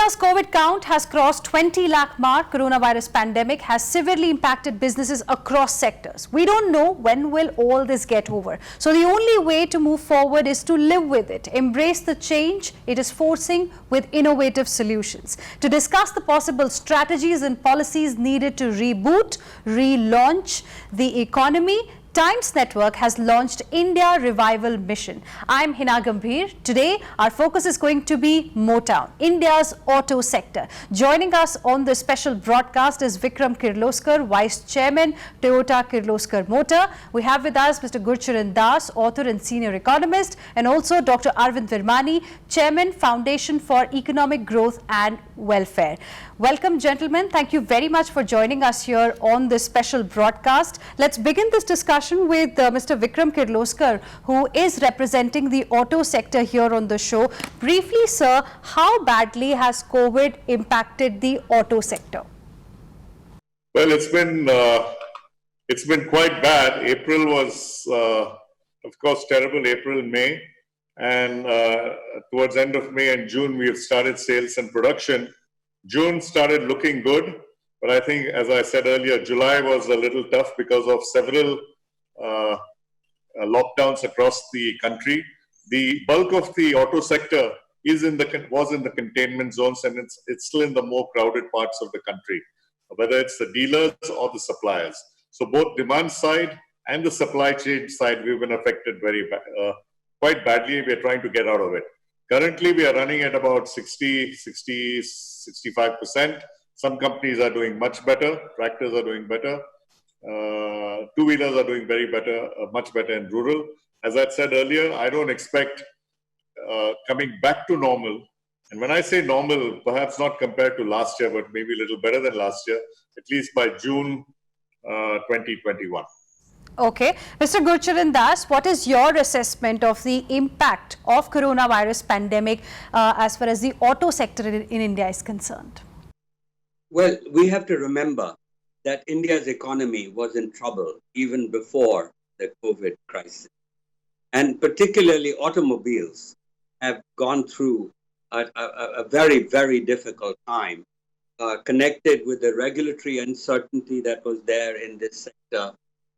India's COVID count has crossed 20 lakh mark. Coronavirus pandemic has severely impacted businesses across sectors. We don't know when will all this get over. So the only way to move forward is to live with it, embrace the change it is forcing with innovative solutions. To discuss the possible strategies and policies needed to reboot, relaunch the economy, Times Network has launched India Revival Mission. I'm Hina Gambhir. Today, our focus is going to be Motown, India's auto sector. Joining us on this special broadcast is Vikram Kirloskar, Vice Chairman, Toyota Kirloskar Motor. We have with us Mr. Gurcharan Das, author and senior economist, and also Dr. Arvind Virmani, Chairman, Foundation for Economic Growth and Welfare. Welcome, gentlemen. Thank you very much for joining us here on this special broadcast. Let's begin this discussion with Mr. Vikram Kirloskar, who is representing the auto sector here on the show. Briefly, sir, how badly has COVID impacted the auto sector? Well, it's been quite bad. April was, of course, terrible. April, May, and towards the end of May and June, we have started sales and production. June started looking good, but I think, as I said earlier, July was a little tough because of several lockdowns across the country. The bulk of the auto sector was in the containment zones, and it's still in the more crowded parts of the country, whether it's the dealers or the suppliers. So both demand side and the supply chain side, we've been affected quite badly. We're trying to get out of it. Currently, we are running at about 65%. Some companies are doing much better. Tractors are doing better. Two-wheelers are doing much better in rural. As I said earlier, I don't expect coming back to normal. And when I say normal, perhaps not compared to last year, but maybe a little better than last year, at least by June 2021. Okay. Mr. Gurcharan Das, what is your assessment of the impact of coronavirus pandemic as far as the auto sector in India is concerned? Well, we have to remember that India's economy was in trouble even before the COVID crisis. And particularly automobiles have gone through a very, very difficult time connected with the regulatory uncertainty that was there in this sector,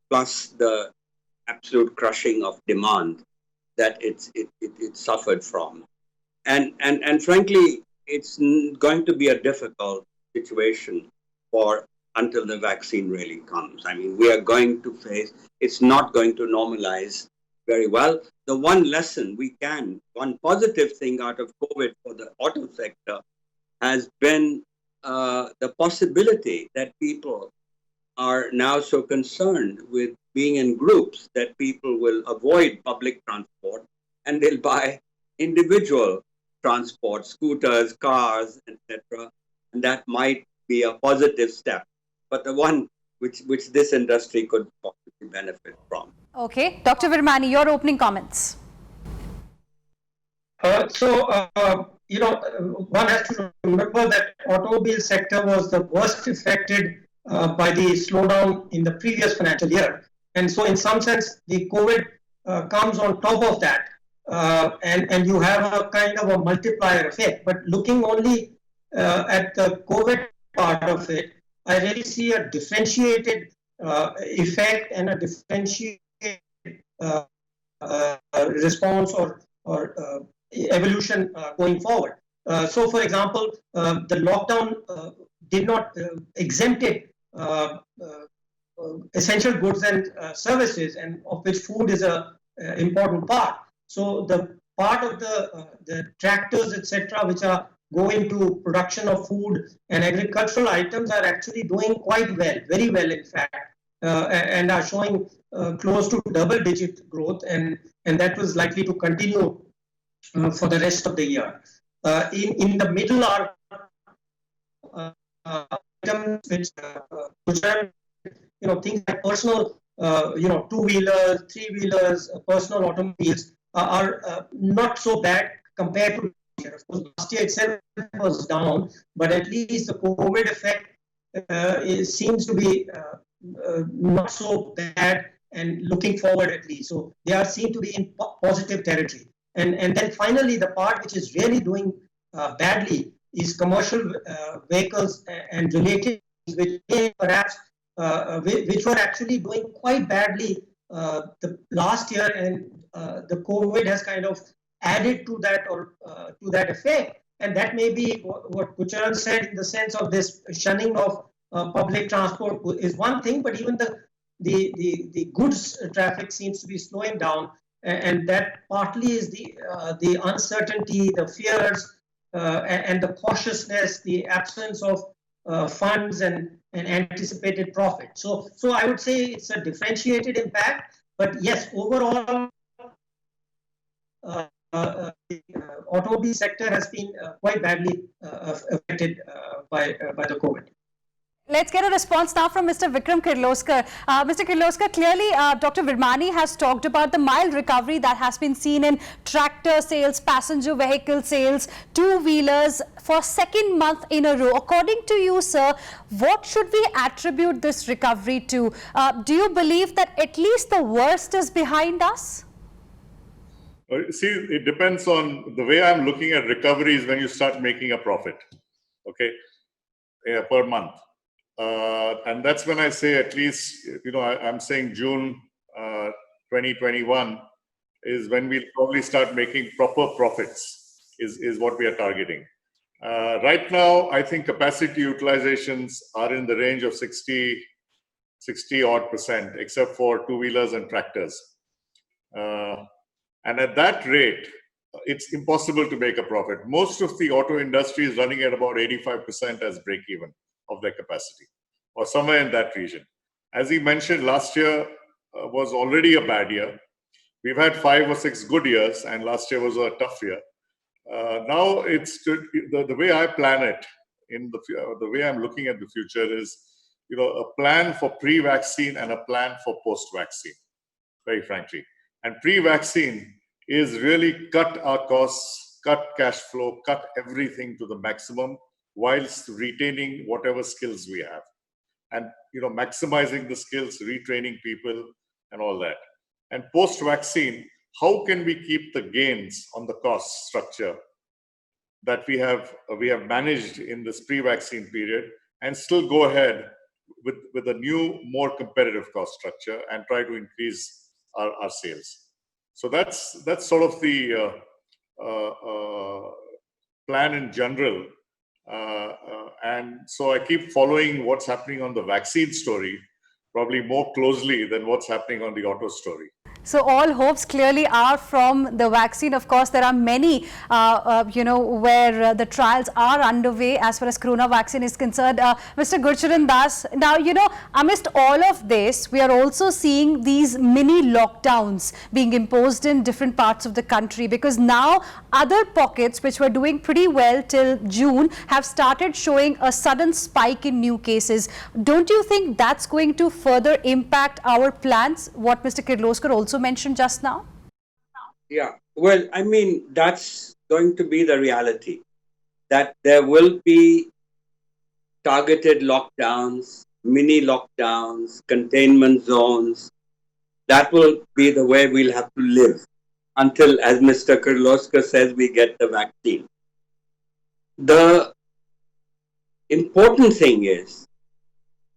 plus the absolute crushing of demand that it suffered from. And frankly, it's going to be a difficult situation until the vaccine really comes. I mean, we are going to face, it's not going to normalize very well. The one positive thing out of COVID for the auto sector has been the possibility that people are now so concerned with being in groups that people will avoid public transport and they'll buy individual transport, scooters, cars, etc. And that might be a positive step, but the one which this industry could possibly benefit from. Okay. Dr. Virmani, your opening comments. One has to remember that automobile sector was the worst affected by the slowdown in the previous financial year. And so in some sense, the COVID comes on top of that. And you have a kind of a multiplier effect. But looking only at the COVID part of it, I really see a differentiated effect and a differentiated response or evolution going forward. So, for example, the lockdown did not exempted essential goods and services, and of which food is an important part. So the part of the tractors, etc., which are going to production of food and agricultural items are actually doing quite well, very well in fact, and are showing close to double-digit growth, and that was likely to continue for the rest of the year. In the middle are items which are, things like personal, two-wheelers, three-wheelers, personal automobiles are not so bad compared to last year. Of course, last year itself was down, but at least the COVID effect seems to be not so bad, and looking forward at least. So they seem to be in positive territory. And then finally, the part which is really doing badly is commercial vehicles and related, which perhaps which were actually doing quite badly the last year, and the COVID has kind of added to that, or to that effect. And that may be what Gurcharan said, in the sense of this shunning of public transport is one thing, but even the goods traffic seems to be slowing down, and that partly is the uncertainty, the fears, and the cautiousness, the absence of funds and anticipated profit. So I would say it's a differentiated impact, but yes, overall, the automobile sector has been quite badly affected by the COVID. Let's get a response now from Mr. Vikram Kirloskar. Mr. Kirloskar, clearly Dr. Virmani has talked about the mild recovery that has been seen in tractor sales, passenger vehicle sales, two-wheelers for second month in a row. According to you, sir, what should we attribute this recovery to? Do you believe that at least the worst is behind us? See, it depends on the way I'm looking at recovery is when you start making a profit, okay, per month. And that's when I say at least, I'm saying June 2021 is when we'll probably start making proper profits, is what we are targeting. Right now, I think capacity utilizations are in the range of 60 odd percent, except for two-wheelers and tractors. And at that rate, it's impossible to make a profit. Most of the auto industry is running at about 85% as break-even of their capacity, or somewhere in that region. As he mentioned, last year was already a bad year. We've had 5 or 6 good years, and last year was a tough year. Now it's the way I plan it, the way I'm looking at the future is, a plan for pre-vaccine and a plan for post-vaccine, very frankly. And pre-vaccine is really cut our costs, cut cash flow, cut everything to the maximum, whilst retaining whatever skills we have. And maximizing the skills, retraining people and all that. And post-vaccine, how can we keep the gains on the cost structure that we have managed in this pre-vaccine period, and still go ahead with a new, more competitive cost structure and try to increase our sales. So that's sort of the plan in general. And so I keep following what's happening on the vaccine story, probably more closely than what's happening on the auto story. So all hopes clearly are from the vaccine. Of course, there are many, where the trials are underway as far as corona vaccine is concerned. Mr. Gurcharan Das, now, amidst all of this, we are also seeing these mini lockdowns being imposed in different parts of the country, because now other pockets which were doing pretty well till June have started showing a sudden spike in new cases. Don't you think that's going to further impact our plans, what Mr. Kirloskar also mentioned just now? Yeah, well, I mean, that's going to be the reality, that there will be targeted lockdowns, mini lockdowns, containment zones. That will be the way we'll have to live until, as Mr. Kirloskar says, we get the vaccine. The important thing is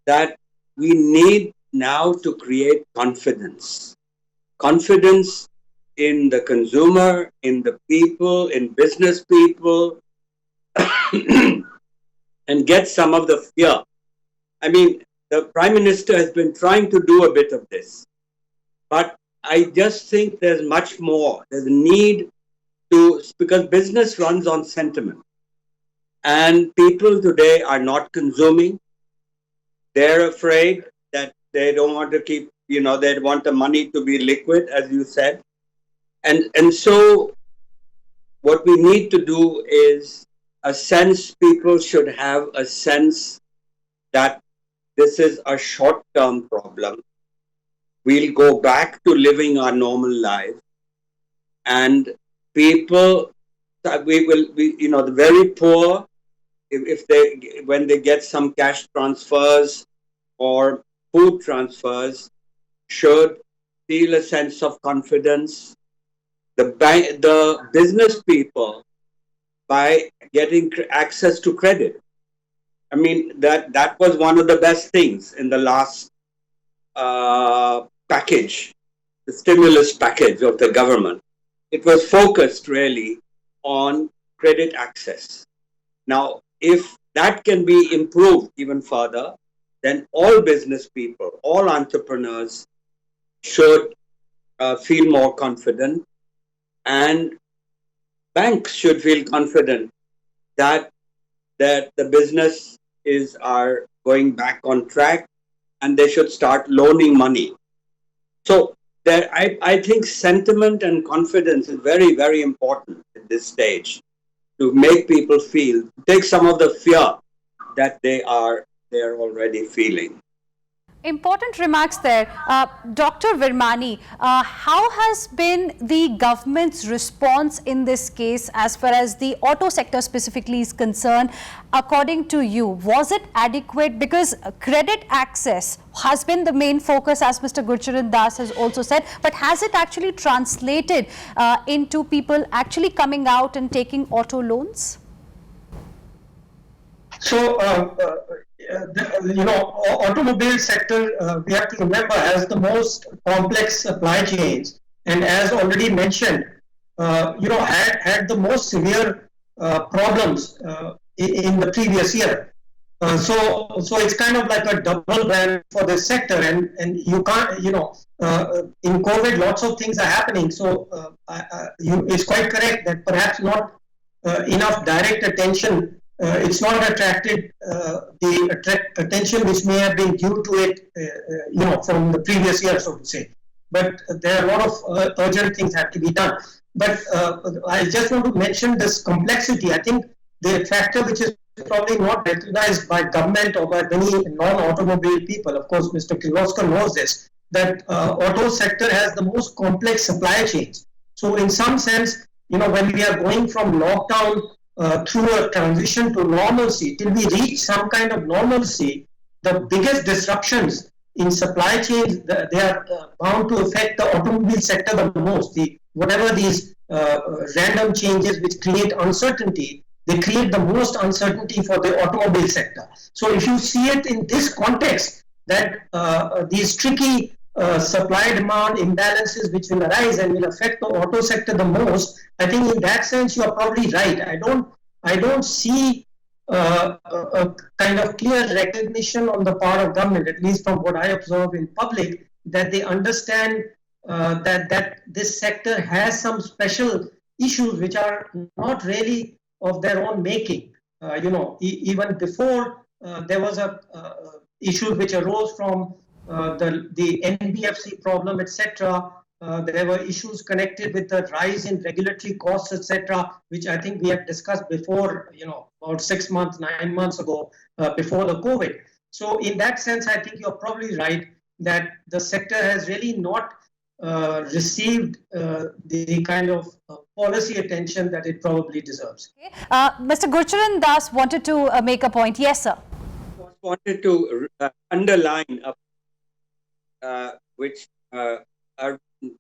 that we need now to create confidence. Confidence in the consumer, in the people, in business people, and get some of the fear. I mean, the Prime Minister has been trying to do a bit of this, but I just think there's much more. There's a need to, because business runs on sentiment, and people today are not consuming. They're afraid that they don't want to keep, they want the money to be liquid, as you said. And so what we need to do is people should have a sense that this is a short-term problem. We'll go back to living our normal life, and people, the very poor, when they get some cash transfers or food transfers, should feel a sense of confidence. The business people by getting access to credit. I mean, that was one of the best things in the last package, the stimulus package of the government. It was focused really on credit access. Now, if that can be improved even further, then all business people, all entrepreneurs should feel more confident, and banks should feel confident that the business are going back on track, and they should start loaning money. So I think sentiment and confidence is very, very important at this stage to make people feel, take some of the fear that they are already feeling. Important remarks there. Dr. Virmani, how has been the government's response in this case as far as the auto sector specifically is concerned? According to you, was it adequate? Because credit access has been the main focus, as Mr. Gurcharan Das has also said, but has it actually translated into people actually coming out and taking auto loans? So, automobile sector, we have to remember, has the most complex supply chains, and as already mentioned, had the most severe problems in the previous year. So it's kind of like a double brand for this sector, and you can't, in COVID, lots of things are happening. So it's quite correct that perhaps not enough direct attention. It's not attracted the attention which may have been due to it, from the previous year, so to say. But there are a lot of urgent things have to be done. But I just want to mention this complexity. I think the factor which is probably not recognized by government or by many non-automobile people, of course, Mr. Kirloskar knows this, that auto sector has the most complex supply chains. So in some sense, when we are going from lockdown through a transition to normalcy, till we reach some kind of normalcy, the biggest disruptions in supply chains, they are bound to affect the automobile sector the most. Whatever these random changes which create uncertainty, they create the most uncertainty for the automobile sector. So if you see it in this context, that these tricky supply-demand imbalances which will arise and will affect the auto sector the most, I think in that sense you are probably right. I don't see a kind of clear recognition on the part of government, at least from what I observe in public, that they understand that this sector has some special issues which are not really of their own making. Even before there was issues which arose from the NBFC problem, etc. There were issues connected with the rise in regulatory costs, etc., which I think we have discussed before, about 6 months, 9 months ago, before the COVID. So in that sense, I think you're probably right that the sector has really not received the kind of policy attention that it probably deserves. Okay. Mr. Gurcharan Das wanted to make a point. Yes, sir. I wanted to underline which Arvind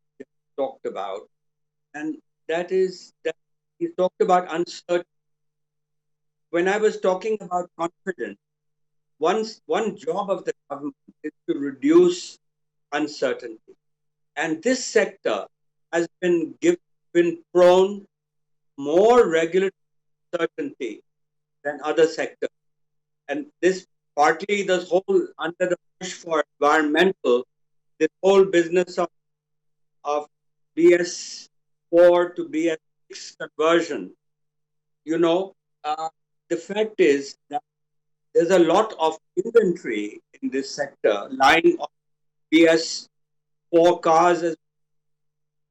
talked about, and that is that he talked about uncertainty. When I was talking about confidence, one job of the government is to reduce uncertainty. And this sector has been prone more regulatory uncertainty than other sectors. And this partly this whole under the push for environmental, this whole business of BS4 to BS6 conversion, the fact is that there's a lot of inventory in this sector lying on BS4 cars.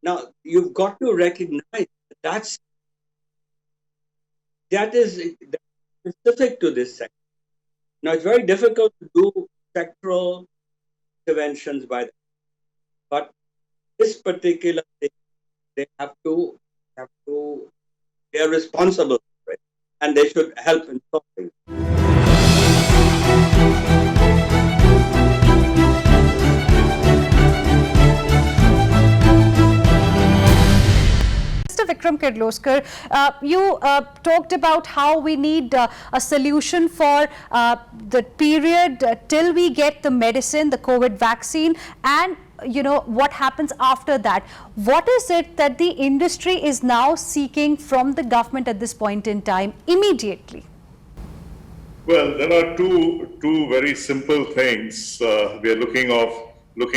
Now, you've got to recognize that is specific to this sector. Now, it's very difficult to do sectoral interventions by them. But this particular thing, they are responsible for it, and they should help in solving. Mr. Vikram Kirloskar, you talked about how we need a solution for the period till we get the medicine, the COVID vaccine, and what happens after that. What is it that the industry is now seeking from the government at this point in time immediately? Well, there are two very simple things we are looking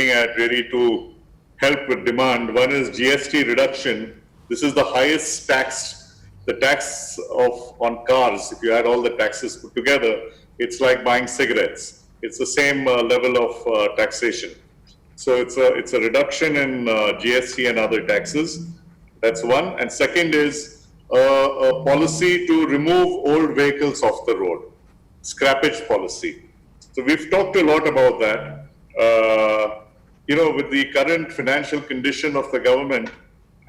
at really to help with demand. One is GST reduction. This is the highest the tax on cars. If you add all the taxes put together, it's like buying cigarettes. It's the same level of taxation. So it's a reduction in GST and other taxes. That's one. And second is a policy to remove old vehicles off the road, scrappage policy. So we've talked a lot about that. With the current financial condition of the government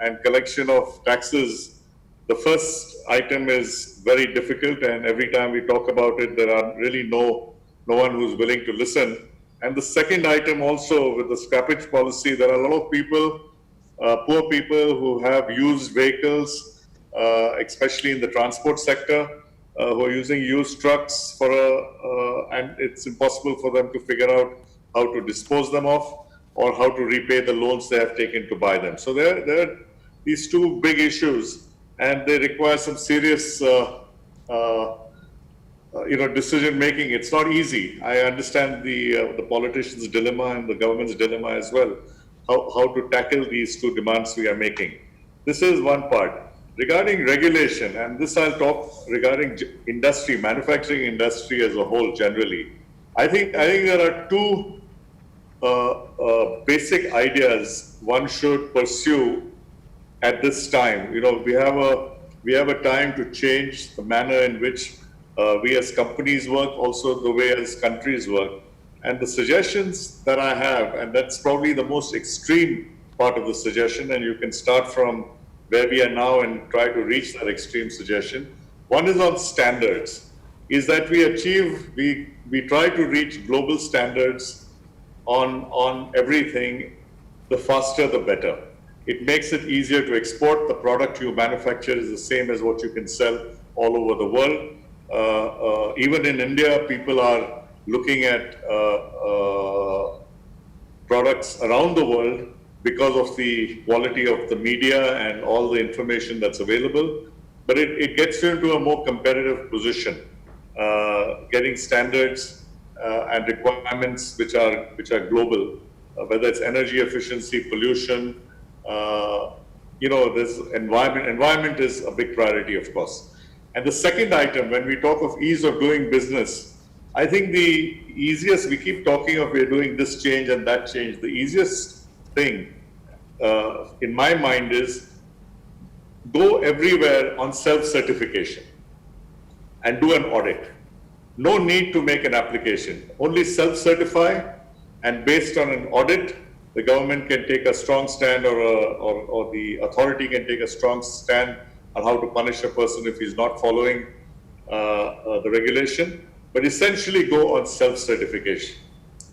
and collection of taxes, the first item is very difficult, and every time we talk about it, there are really no one who's willing to listen. And the second item also, with the scrappage policy, there are a lot of people, poor people who have used vehicles, especially in the transport sector, who are using used trucks and it's impossible for them to figure out how to dispose them off or how to repay the loans they have taken to buy them. So there are these two big issues, and they require some serious decision making. It's not easy. I understand the politicians' dilemma and the government's dilemma as well, how to tackle these two demands we are making. This is one part. Regarding regulation, and this I'll talk regarding industry, manufacturing industry as a whole generally. I think there are two basic ideas one should pursue at this time. We have a time to change the manner in which we as companies work, also the way as countries work. And the suggestions that I have, and that's probably the most extreme part of the suggestion, and you can start from where we are now and try to reach that extreme suggestion. One is on standards, is that we try to reach global standards on everything. The faster, the better. It makes it easier to export. The product you manufacture is the same as what you can sell all over the world. Even in India, people are looking at products around the world because of the quality of the media and all the information that's available. But it gets you into a more competitive position, getting standards and requirements which are global, whether it's energy efficiency, pollution, there's environment. Environment is a big priority, of course. And the second item, when we talk of ease of doing business, I think the easiest, we keep talking of we're doing this change and that change. The easiest thing in my mind is go everywhere on self-certification and do an audit. No need to make an application, only self-certify, and based on an audit, the government can take a strong stand or the authority can take a strong stand on how to punish a person if he's not following the regulation. But essentially go on self-certification.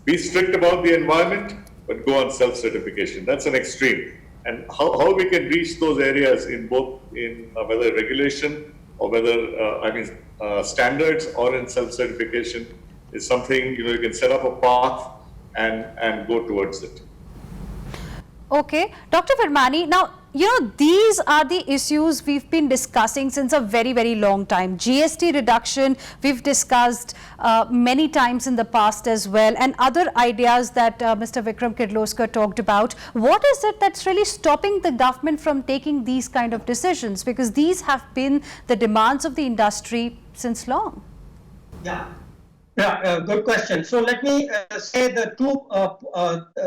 Be strict about the environment, but go on self-certification. That's an extreme. And how we can reach those areas in whether regulation or whether, standards or in self-certification is something, you can set up a path and go towards it. Okay. Dr. Virmani, now, these are the issues we've been discussing since a very, very long time. GST reduction, we've discussed many times in the past as well, and other ideas that Mr. Vikram Kirloskar talked about. What is it that's really stopping the government from taking these kind of decisions? Because these have been the demands of the industry since long. Yeah, good question. So let me say the two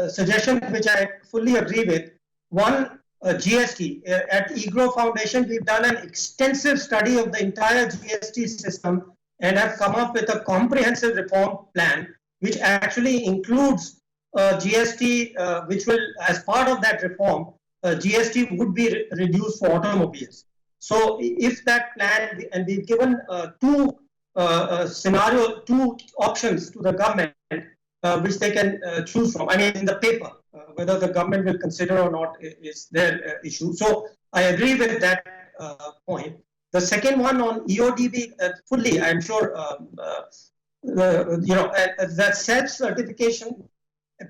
suggestions which I fully agree with. One, GST. At EGRWo Foundation, we've done an extensive study of the entire GST system and have come up with a comprehensive reform plan, which actually includes GST, which will, as part of that reform, GST would be reduced for automobiles. So if that plan, and we've given two options to the government, which they can choose from. In the paper, whether the government will consider or not is their issue. So I agree with that point. The second one on EODB, fully, I'm sure, that self-certification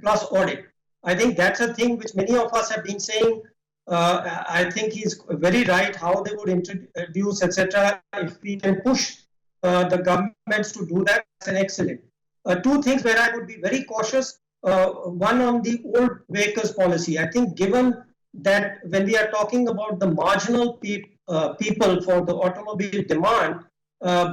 plus audit. I think that's a thing which many of us have been saying. I think he's very right how they would introduce, etc. If we can push the governments to do that, that's an excellent. Two things where I would be very cautious. One on the old vehicles policy. I think given that when we are talking about the marginal people for the automobile demand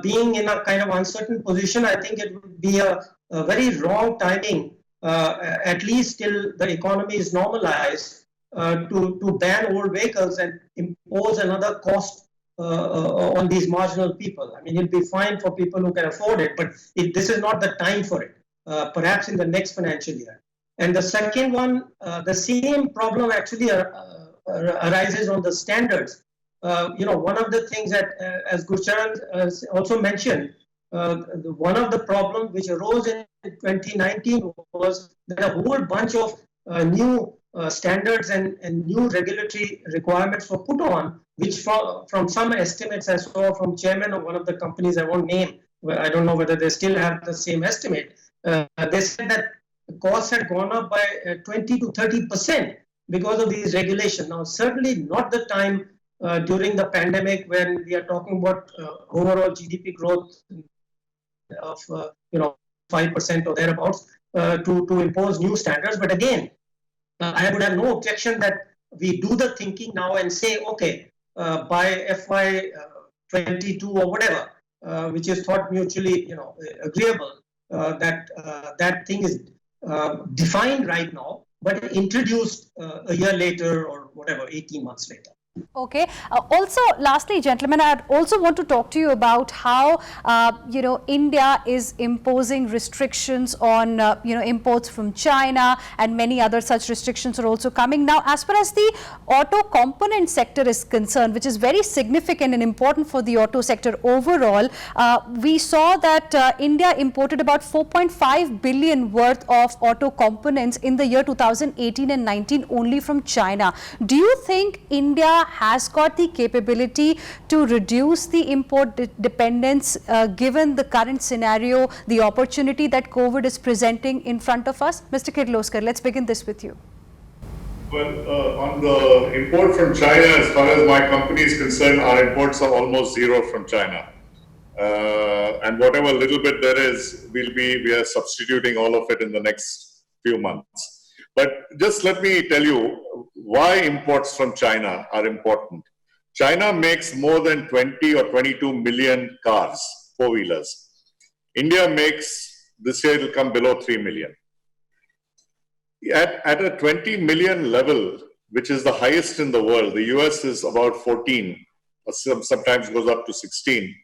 being in a kind of uncertain position, I think it would be a very wrong timing, at least till the economy is normalized, to ban old vehicles and impose another cost on these marginal people. I mean, it'll be fine for people who can afford it, but this is not the time for it. Perhaps in the next financial year. And the second one, the same problem actually arises on the standards. One of the things that, as Gurcharan also mentioned, one of the problems which arose in 2019 was that a whole bunch of new standards and new regulatory requirements were put on, which from some estimates I saw from chairman of one of the companies I won't name, I don't know whether they still have the same estimate. They said that the costs had gone up by 20 to 30% because of these regulations. Now, certainly not the time during the pandemic when we are talking about overall GDP growth of 5% or thereabouts to impose new standards. But again, I would have no objection that we do the thinking now and say, okay, by FY 22 or whatever, which is thought mutually agreeable. That thing is defined right now, but introduced a year later or whatever, 18 months later. Okay. Also, lastly, gentlemen, I also want to talk to you about how, India is imposing restrictions on, imports from China, and many other such restrictions are also coming. Now, as far as the auto component sector is concerned, which is very significant and important for the auto sector overall, we saw that India imported about 4.5 billion worth of auto components in the year 2018 and 19 only from China. Do you think India has got the capability to reduce the import dependence given the current scenario, the opportunity that COVID is presenting in front of us? Mr. Kirloskar, let's begin this with you. Well, on the import from China, as far as my company is concerned, our imports are almost zero from China. And whatever little bit there is, we are substituting all of it in the next few months. But just let me tell you why imports from China are important. China makes more than 20 or 22 million cars, four-wheelers. India makes, this year it will come below 3 million. At a 20 million level, which is the highest in the world, the US is about 14, or sometimes goes up to 16.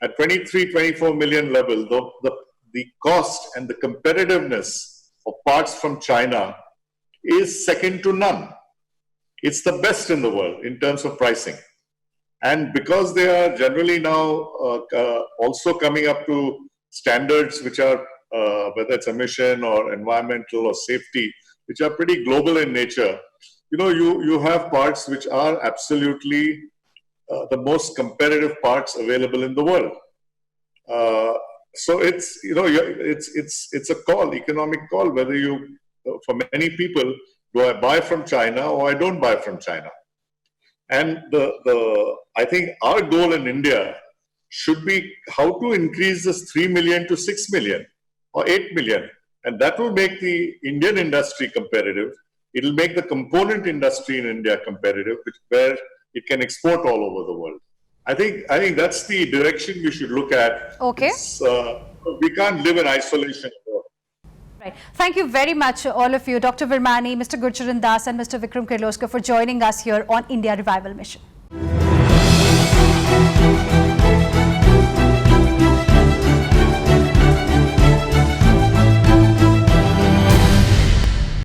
At 23, 24 million level, the cost and the competitiveness of parts from China is second to none. It's the best in the world in terms of pricing. And because they are generally now also coming up to standards which are, whether it's emission or environmental or safety, which are pretty global in nature, you have parts which are absolutely the most competitive parts available in the world. So it's, it's a call, economic call, whether you, for many people, do I buy from China or I don't buy from China? And I think our goal in India should be how to increase this 3 million to 6 million or 8 million. And that will make the Indian industry competitive. It will make the component industry in India competitive, where it can export all over the world. I think that's the direction we should look at. Okay. We can't live in isolation. Right. Thank you very much, all of you, Dr. Virmani, Mr. Gurcharan Das, and Mr. Vikram Kirloskar, for joining us here on India Revival Mission.